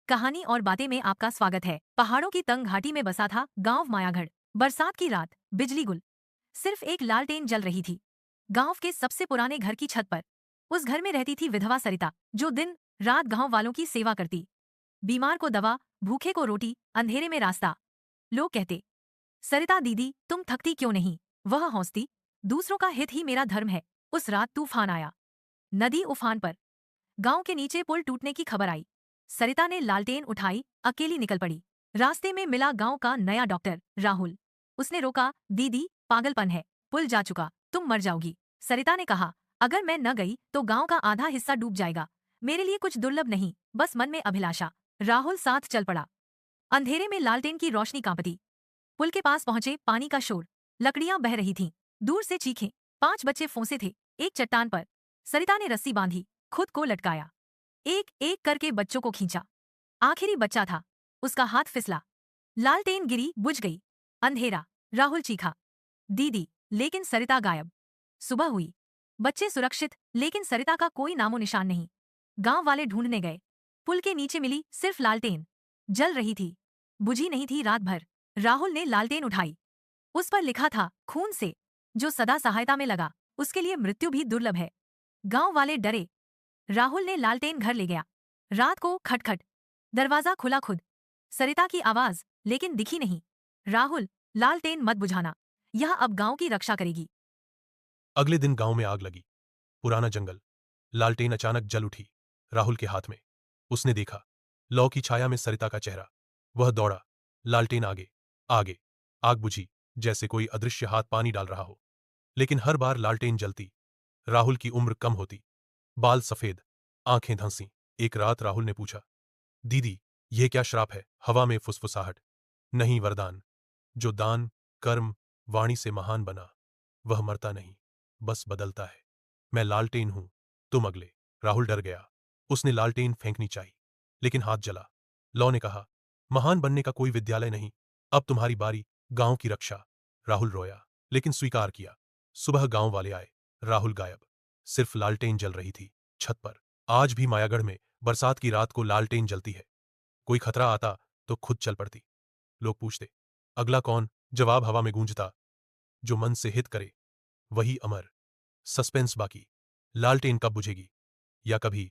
कहानी और बातें में आपका स्वागत है। पहाड़ों की तंग घाटी में बसा था गांव मायागढ़। बरसात की रात, बिजली गुल, सिर्फ एक लालटेन जल रही थी। गांव के सबसे पुराने घर की छत पर उस घर में रहती थी विधवा सरिता, जो दिन रात गांव वालों की सेवा करती। बीमार को दवा, भूखे को रोटी, अंधेरे में रास्ता। लोग कहते, सरिता दीदी तुम थकती क्यों नहीं? वह हौसती, दूसरों का हित ही मेरा धर्म है। उस रात तूफान आया, नदी उफान पर, गांव के नीचे पुल टूटने की खबर आई। सरिता ने लालटेन उठाई, अकेली निकल पड़ी। रास्ते में मिला गांव का नया डॉक्टर राहुल। उसने रोका, दीदी पागलपन है, पुल जा चुका, तुम मर जाओगी। सरिता ने कहा, अगर मैं न गई तो गांव का आधा हिस्सा डूब जाएगा। मेरे लिए कुछ दुर्लभ नहीं, बस मन में अभिलाषा। राहुल साथ चल पड़ा। अंधेरे में लालटेन की रोशनी कांपती। पुल के पास पहुंचे, पानी का शोर, लकड़ियां बह रही थीं। दूर से चीखें। 5 बच्चे फंसे थे एक चट्टान पर। सरिता ने रस्सी बांधी, खुद को लटकाया। एक एक करके बच्चों को खींचा। आखिरी बच्चा था, उसका हाथ फिसला, लालटेन गिरी, बुझ गई। अंधेरा। राहुल चीखा, दीदी, लेकिन सरिता गायब। सुबह हुई, बच्चे सुरक्षित, लेकिन सरिता का कोई नामो निशान नहीं। गांव वाले ढूंढने गए। पुल के नीचे मिली सिर्फ लालटेन, जल रही थी, बुझी नहीं थी रात भर। राहुल ने लालटेन उठाई। उस पर लिखा था, खून से जो सदा सहायता में लगा, उसके लिए मृत्यु भी दुर्लभ है। गांव वाले डरे। राहुल ने लालटेन घर ले गया। रात को खटखट, दरवाजा खुला खुद। सरिता की आवाज, लेकिन दिखी नहीं। राहुल, लालटेन मत बुझाना, यह अब गांव की रक्षा करेगी। अगले दिन गांव में आग लगी। पुराना जंगल। लालटेन अचानक जल उठी राहुल के हाथ में। उसने देखा, लौ की छाया में सरिता का चेहरा। वह दौड़ा, लालटेन आगे, आगे। आग बुझी, जैसे कोई अदृश्य हाथ पानी डाल रहा हो। लेकिन हर बार लालटेन जलती, राहुल की उम्र कम होती, बाल सफेद, आंखें धंसी। एक रात राहुल ने पूछा, दीदी, यह क्या श्राप है? हवा में फुसफुसाहट, नहीं वरदान। जो दान, कर्म, वाणी से महान बना, वह मरता नहीं, बस बदलता है। मैं लालटेन हूं, तुम अगले। राहुल डर गया। उसने लालटेन फेंकनी चाहिए, लेकिन हाथ जला। लौ ने कहा, महान बनने का कोई विद्यालय नहीं, अब तुम्हारी बारी, गांव की रक्षा। राहुल रोया, लेकिन स्वीकार किया। सुबह गांव वाले आए, राहुल गायब, सिर्फ लालटेन जल रही थी छत पर। आज भी मायागढ़ में बरसात की रात को लालटेन जलती है। कोई खतरा आता तो खुद चल पड़ती। लोग पूछते, अगला कौन? जवाब हवा में गूंजता, जो मन से हित करे वही अमर। सस्पेंस बाकी। लालटेन कब बुझेगी? या कभी